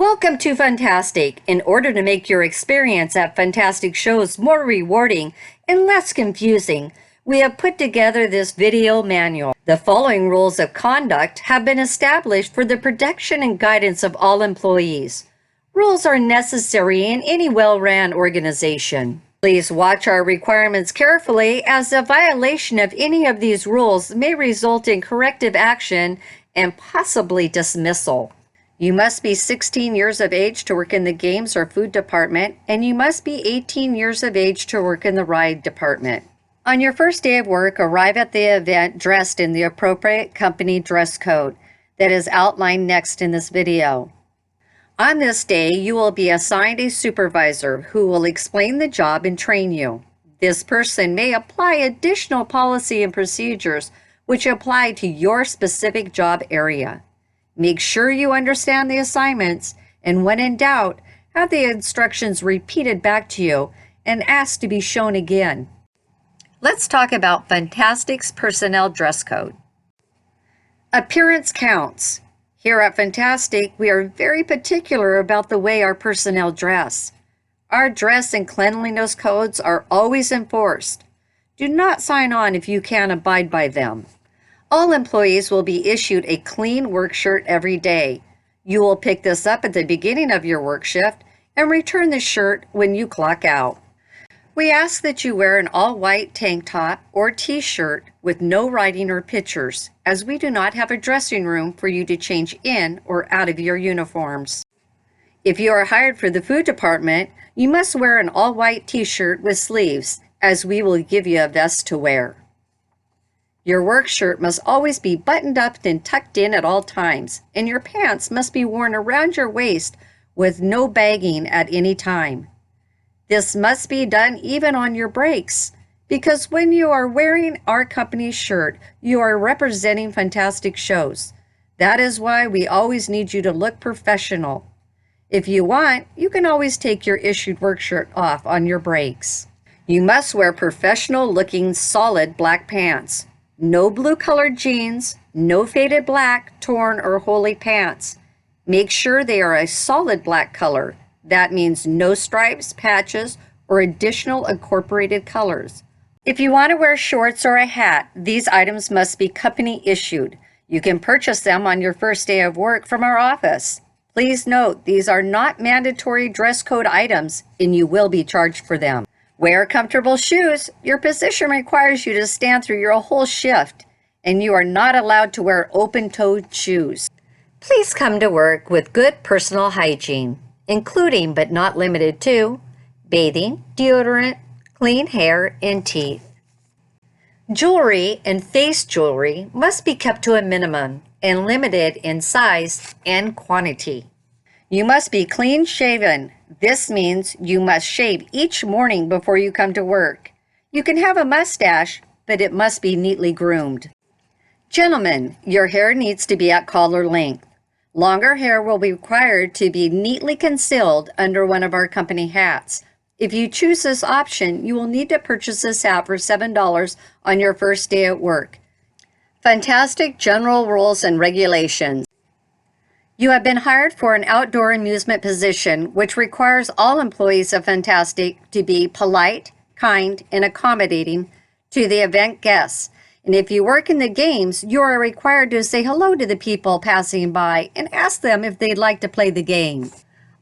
Welcome to Funtastic. In order to make your experience at Funtastic shows more rewarding and less confusing, we have put together this video manual. The following rules of conduct have been established for the protection and guidance of all employees. Rules are necessary in any well-run organization. Please watch our requirements carefully, as a violation of any of these rules may result in corrective action and possibly dismissal. You must be 16 years of age to work in the games or food department, and you must be 18 years of age to work in the ride department. On your first day of work, arrive at the event dressed in the appropriate company dress code that is outlined next in this video. On this day, you will be assigned a supervisor who will explain the job and train you. This person may apply additional policy and procedures which apply to your specific job area. Make sure you understand the assignments, and when in doubt, have the instructions repeated back to you and ask to be shown again. Let's talk about Funtastic's personnel dress code. Appearance counts. Here at Funtastic, we are very particular about the way our personnel dress. Our dress and cleanliness codes are always enforced. Do not sign on if you can't abide by them. All employees will be issued a clean work shirt every day. You will pick this up at the beginning of your work shift and return the shirt when you clock out. We ask that you wear an all-white tank top or t-shirt with no writing or pictures, as we do not have a dressing room for you to change in or out of your uniforms. If you are hired for the food department, you must wear an all-white t-shirt with sleeves, as we will give you a vest to wear. Your work shirt must always be buttoned up and tucked in at all times, and your pants must be worn around your waist with no bagging at any time. This must be done even on your breaks, because when you are wearing our company's shirt, you are representing Funtastic shows. That is why we always need you to look professional. If you want, you can always take your issued work shirt off on your breaks. You must wear professional-looking solid black pants. No blue-colored jeans, no faded black, torn, or holey pants. Make sure they are a solid black color. That means no stripes, patches, or additional incorporated colors. If you want to wear shorts or a hat, these items must be company issued. You can purchase them on your first day of work from our office. Please note, these are not mandatory dress code items, and you will be charged for them. Wear comfortable shoes. Your position requires you to stand through your whole shift, and you are not allowed to wear open-toed shoes. Please come to work with good personal hygiene, including but not limited to bathing, deodorant, clean hair, and teeth. Jewelry and face jewelry must be kept to a minimum and limited in size and quantity. You must be clean shaven. This means you must shave each morning before you come to work. You can have a mustache, but it must be neatly groomed. Gentlemen, your hair needs to be at collar length. Longer hair will be required to be neatly concealed under one of our company hats. If you choose this option, you will need to purchase this hat for $7 on your first day at work. Funtastic general rules and regulations. You have been hired for an outdoor amusement position, which requires all employees of Funtastic to be polite, kind, and accommodating to the event guests. And if you work in the games, you are required to say hello to the people passing by and ask them if they'd like to play the game.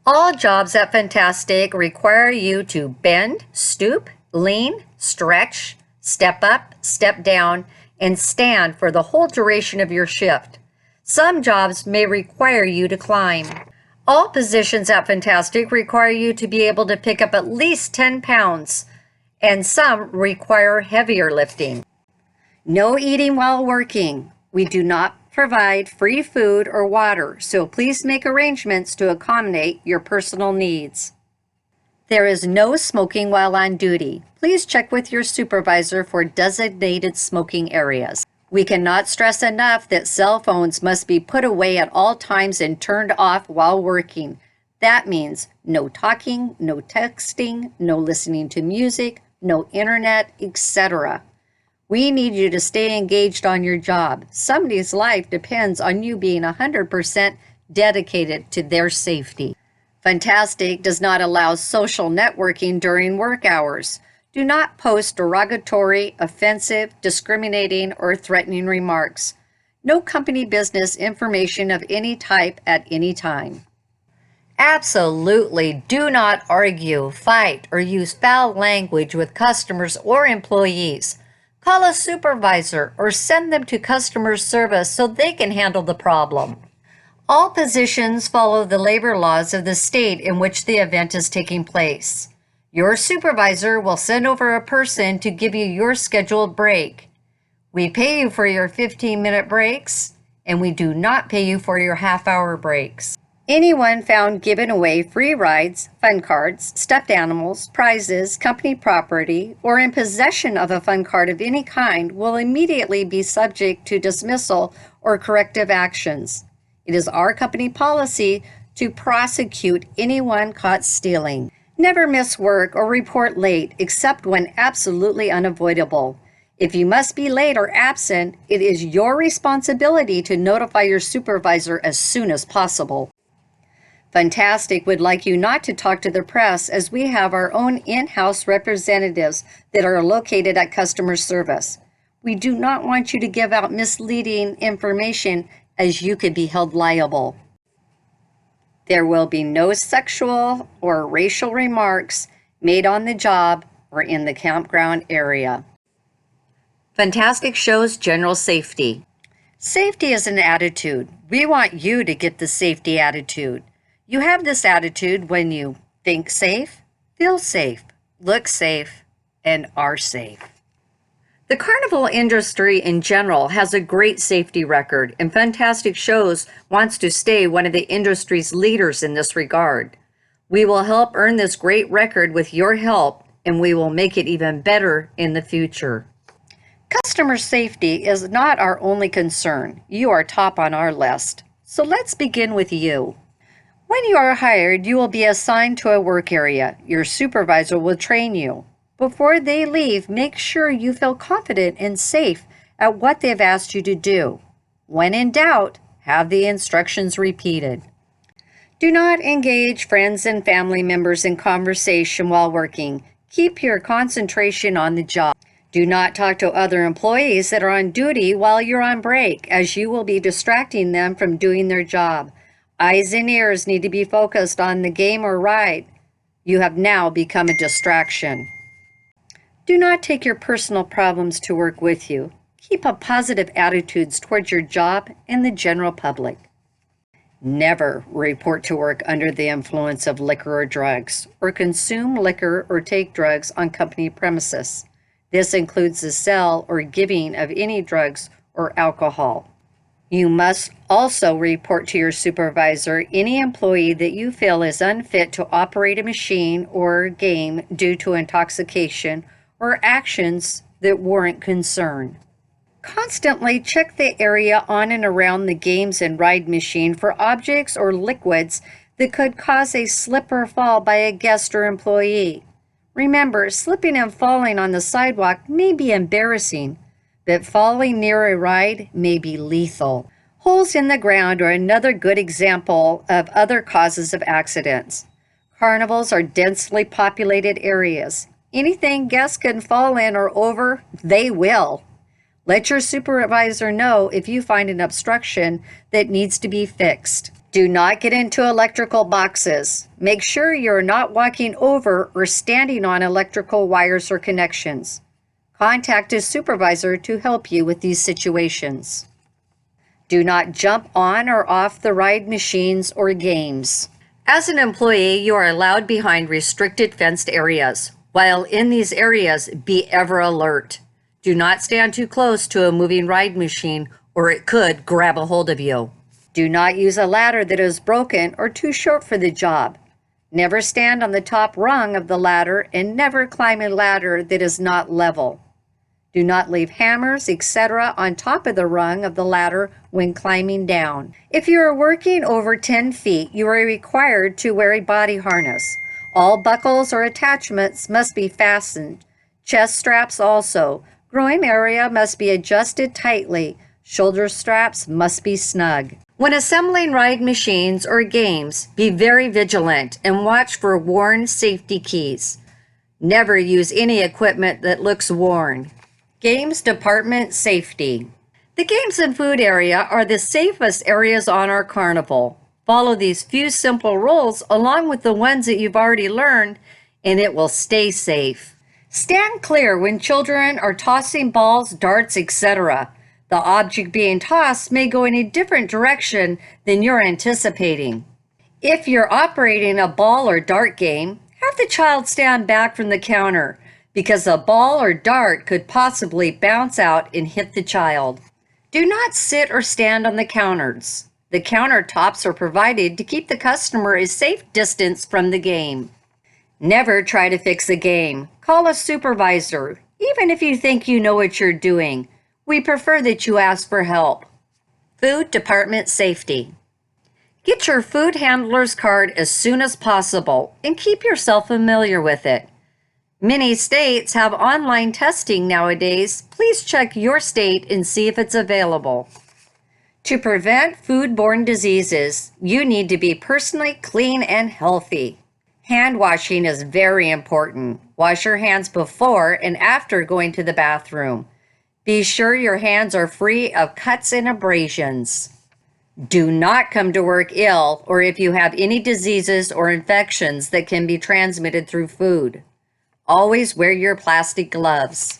All jobs at Funtastic require you to bend, stoop, lean, stretch, step up, step down, and stand for the whole duration of your shift. Some jobs may require you to climb. All positions at Funtastic require you to be able to pick up at least 10 pounds, and some require heavier lifting. No eating while working. We do not provide free food or water, so please make arrangements to accommodate your personal needs. There is no smoking while on duty. Please check with your supervisor for designated smoking areas. We cannot stress enough that cell phones must be put away at all times and turned off while working. That means no talking, no texting, no listening to music, no internet, etc. We need you to stay engaged on your job. Somebody's life depends on you being 100% dedicated to their safety. Funtastic does not allow social networking during work hours. Do not post derogatory, offensive, discriminating, or threatening remarks. No company business information of any type at any time. Absolutely do not argue, fight, or use foul language with customers or employees. Call a supervisor or send them to customer service so they can handle the problem. All positions follow the labor laws of the state in which the event is taking place. Your supervisor will send over a person to give you your scheduled break. We pay you for your 15-minute breaks, and we do not pay you for your half-hour breaks. Anyone found giving away free rides, fun cards, stuffed animals, prizes, company property, or in possession of a fun card of any kind will immediately be subject to dismissal or corrective actions. It is our company policy to prosecute anyone caught stealing. Never miss work or report late except when absolutely unavoidable. If you must be late or absent, it is your responsibility to notify your supervisor as soon as possible. Funtastic would like you not to talk to the press, as we have our own in-house representatives that are located at customer service. We do not want you to give out misleading information, as you could be held liable. There will be no sexual or racial remarks made on the job or in the campground area. Funtastic shows general safety. Safety is an attitude. We want you to get the safety attitude. You have this attitude when you think safe, feel safe, look safe, and are safe. The carnival industry in general has a great safety record, and Funtastic Shows wants to stay one of the industry's leaders in this regard. We will help earn this great record with your help, and we will make it even better in the future. Customer safety is not our only concern. You are top on our list. So let's begin with you. When you are hired, you will be assigned to a work area. Your supervisor will train you. Before they leave, make sure you feel confident and safe at what they've asked you to do. When in doubt, have the instructions repeated. Do not engage friends and family members in conversation while working. Keep your concentration on the job. Do not talk to other employees that are on duty while you're on break, as you will be distracting them from doing their job. Eyes and ears need to be focused on the game or ride. You have now become a distraction. Do not take your personal problems to work with you. Keep a positive attitudes towards your job and the general public. Never report to work under the influence of liquor or drugs, or consume liquor or take drugs on company premises. This includes the sale or giving of any drugs or alcohol. You must also report to your supervisor any employee that you feel is unfit to operate a machine or game due to intoxication or actions that warrant concern. Constantly check the area on and around the games and ride machine for objects or liquids that could cause a slip or fall by a guest or employee. Remember, slipping and falling on the sidewalk may be embarrassing, but falling near a ride may be lethal. Holes in the ground are another good example of other causes of accidents. Carnivals are densely populated areas. Anything guests can fall in or over, they will. Let your supervisor know if you find an obstruction that needs to be fixed. Do not get into electrical boxes. Make sure you're not walking over or standing on electrical wires or connections. Contact a supervisor to help you with these situations. Do not jump on or off the ride machines or games. As an employee, you are allowed behind restricted fenced areas. While in these areas, be ever alert. Do not stand too close to a moving ride machine, or it could grab a hold of you. Do not use a ladder that is broken or too short for the job. Never stand on the top rung of the ladder, and never climb a ladder that is not level. Do not leave hammers, etc. on top of the rung of the ladder when climbing down. If you are working over 10 feet, you are required to wear a body harness. All buckles or attachments must be fastened. Chest straps also. Groin area must be adjusted tightly. Shoulder straps must be snug. When assembling ride machines or games, be very vigilant and watch for worn safety keys. Never use any equipment that looks worn. Games Department Safety. The games and food area are the safest areas on our carnival. Follow these few simple rules along with the ones that you've already learned, and it will stay safe. Stand clear when children are tossing balls, darts, etc. The object being tossed may go in a different direction than you're anticipating. If you're operating a ball or dart game, have the child stand back from the counter because a ball or dart could possibly bounce out and hit the child. Do not sit or stand on the counters. The countertops are provided to keep the customer a safe distance from the game. Never try to fix a game. Call a supervisor, even if you think you know what you're doing. We prefer that you ask for help. Food Department Safety. Get your food handler's card as soon as possible and keep yourself familiar with it. Many states have online testing nowadays. Please check your state and see if it's available. To prevent foodborne diseases, you need to be personally clean and healthy. Hand washing is very important. Wash your hands before and after going to the bathroom. Be sure your hands are free of cuts and abrasions. Do not come to work ill or if you have any diseases or infections that can be transmitted through food. Always wear your plastic gloves.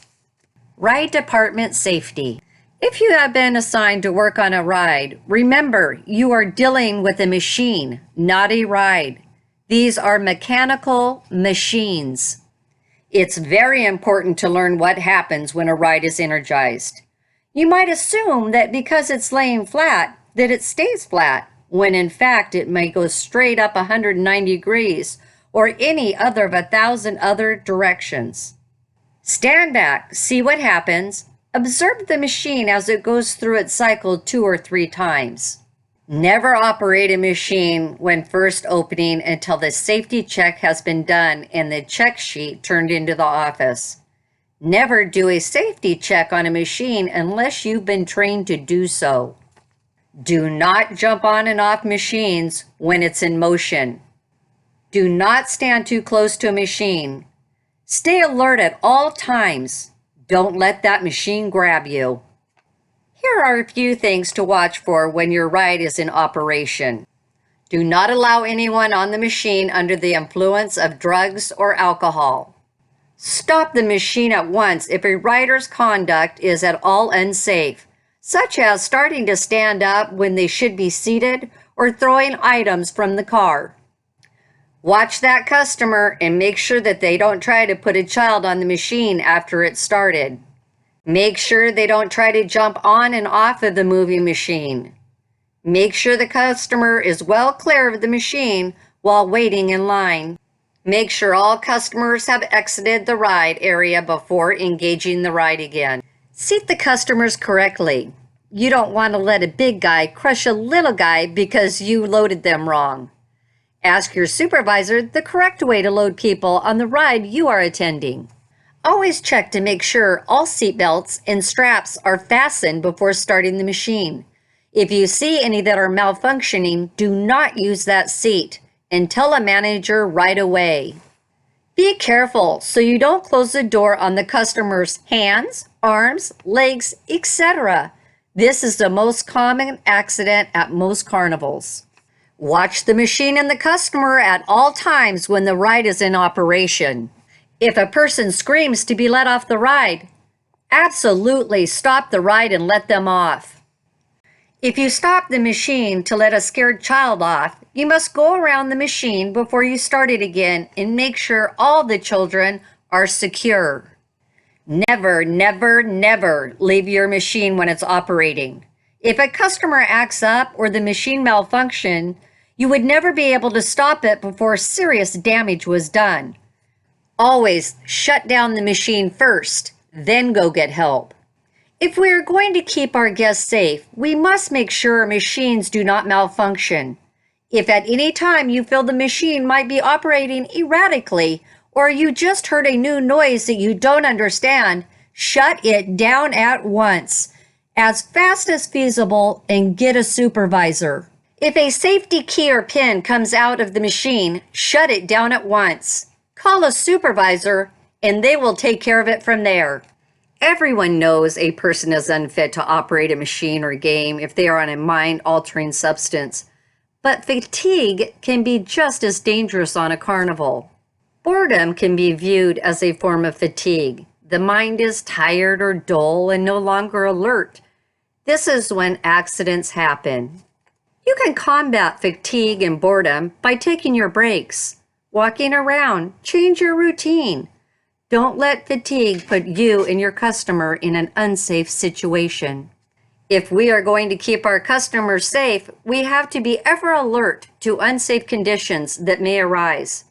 Ride Department Safety. If you have been assigned to work on a ride, remember you are dealing with a machine, not a ride. These are mechanical machines. It's very important to learn what happens when a ride is energized. You might assume that because it's laying flat, that it stays flat, when in fact it may go straight up 190 degrees or any other of 1,000 other directions. Stand back, see what happens. Observe the machine as it goes through its cycle 2 or 3 times. Never operate a machine when first opening until the safety check has been done and the check sheet turned into the office. Never do a safety check on a machine unless you've been trained to do so. Do not jump on and off machines when it's in motion. Do not stand too close to a machine. Stay alert at all times. Don't let that machine grab you. Here are a few things to watch for when your ride is in operation. Do not allow anyone on the machine under the influence of drugs or alcohol. Stop the machine at once if a rider's conduct is at all unsafe, such as starting to stand up when they should be seated or throwing items from the car. Watch that customer and make sure that they don't try to put a child on the machine after it started. Make sure they don't try to jump on and off of the moving machine. Make sure the customer is well clear of the machine while waiting in line. Make sure all customers have exited the ride area before engaging the ride again. Seat the customers correctly. You don't want to let a big guy crush a little guy because you loaded them wrong. Ask your supervisor the correct way to load people on the ride you are attending. Always check to make sure all seat belts and straps are fastened before starting the machine. If you see any that are malfunctioning, do not use that seat and tell a manager right away. Be careful so you don't close the door on the customer's hands, arms, legs, etc. This is the most common accident at most carnivals. Watch the machine and the customer at all times when the ride is in operation. If a person screams to be let off the ride, absolutely stop the ride and let them off. If you stop the machine to let a scared child off, you must go around the machine before you start it again and make sure all the children are secure. Never, never, never leave your machine when it's operating. If a customer acts up or the machine malfunctions, you would never be able to stop it before serious damage was done. Always shut down the machine first, then go get help. If we are going to keep our guests safe, we must make sure our machines do not malfunction. If at any time you feel the machine might be operating erratically, or you just heard a new noise that you don't understand, shut it down at once. as fast as feasible and get a supervisor. If a safety key or pin comes out of the machine, shut it down at once. Call a supervisor and they will take care of it from there. Everyone knows a person is unfit to operate a machine or game if they are on a mind-altering substance, but fatigue can be just as dangerous on a carnival. Boredom can be viewed as a form of fatigue. The mind is tired or dull and no longer alert. This is when accidents happen. You can combat fatigue and boredom by taking your breaks, walking around, change your routine. Don't let fatigue put you and your customer in an unsafe situation. If we are going to keep our customers safe, we have to be ever alert to unsafe conditions that may arise.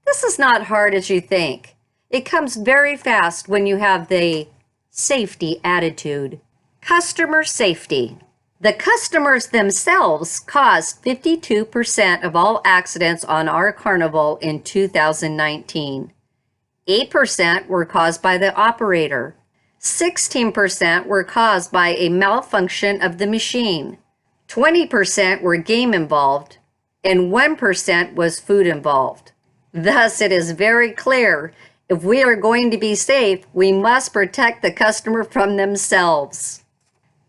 This is not hard as you think. It comes very fast when you have the safety attitude. Customer safety. The customers themselves caused 52% of all accidents on our carnival in 2019. 8% were caused by the operator. 16% were caused by a malfunction of the machine. 20% were game involved, and 1% was food involved. Thus, it is very clear, if we are going to be safe, we must protect the customer from themselves.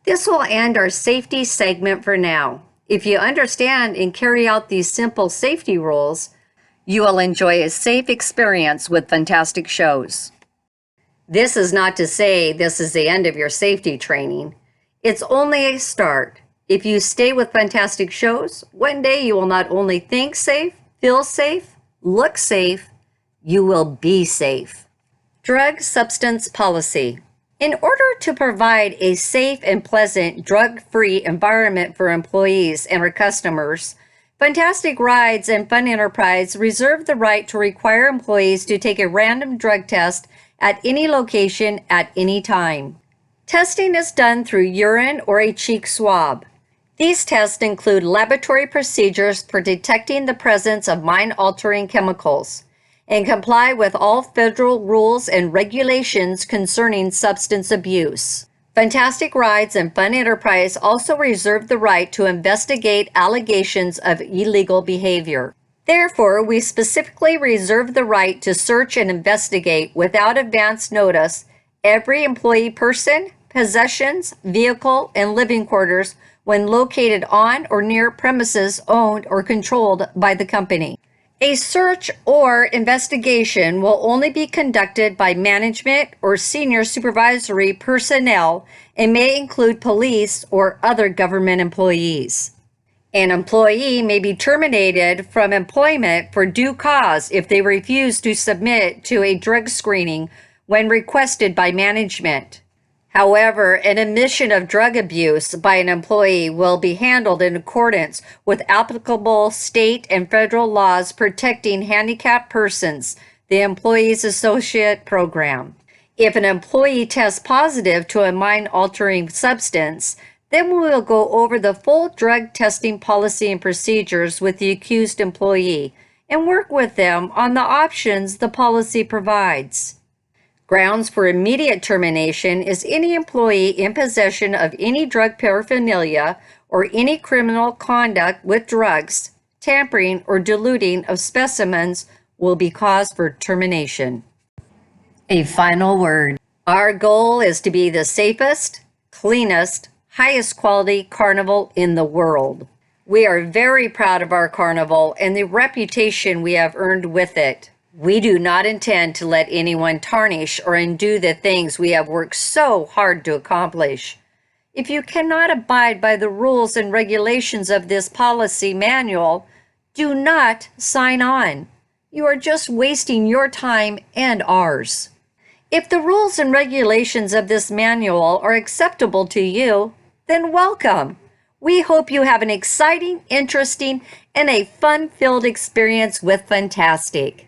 This will end our safety segment for now. If you understand and carry out these simple safety rules, you will enjoy a safe experience with Funtastic shows. This is not to say this is the end of your safety training. It's only a start. If you stay with Funtastic shows, one day you will not only think safe, feel safe, look safe, you will be safe. Drug substance policy. In order to provide a safe and pleasant drug-free environment for employees and our customers, Funtastic Rides and Fun Enterprise reserve the right to require employees to take a random drug test at any location at any time. Testing is done through urine or a cheek swab. These tests include laboratory procedures for detecting the presence of mind-altering chemicals and comply with all federal rules and regulations concerning substance abuse. Funtastic Rides and Fun Enterprise also reserve the right to investigate allegations of illegal behavior. Therefore, we specifically reserve the right to search and investigate without advance notice every employee person, possessions, vehicle, and living quarters when located on or near premises owned or controlled by the company. A search or investigation will only be conducted by management or senior supervisory personnel and may include police or other government employees. An employee may be terminated from employment for due cause if they refuse to submit to a drug screening when requested by management. However, an admission of drug abuse by an employee will be handled in accordance with applicable state and federal laws protecting handicapped persons, the Employees Associate Program. If an employee tests positive to a mind-altering substance, then we will go over the full drug testing policy and procedures with the accused employee and work with them on the options the policy provides. Grounds for immediate termination is any employee in possession of any drug paraphernalia or any criminal conduct with drugs, tampering, or diluting of specimens will be cause for termination. A final word. Our goal is to be the safest, cleanest, highest quality carnival in the world. We are very proud of our carnival and the reputation we have earned with it. We do not intend to let anyone tarnish or undo the things we have worked so hard to accomplish. If you cannot abide by the rules and regulations of this policy manual, do not sign on. You are just wasting your time and ours. If the rules and regulations of this manual are acceptable to you, then welcome. We hope you have an exciting, interesting, and a fun-filled experience with Funtastic.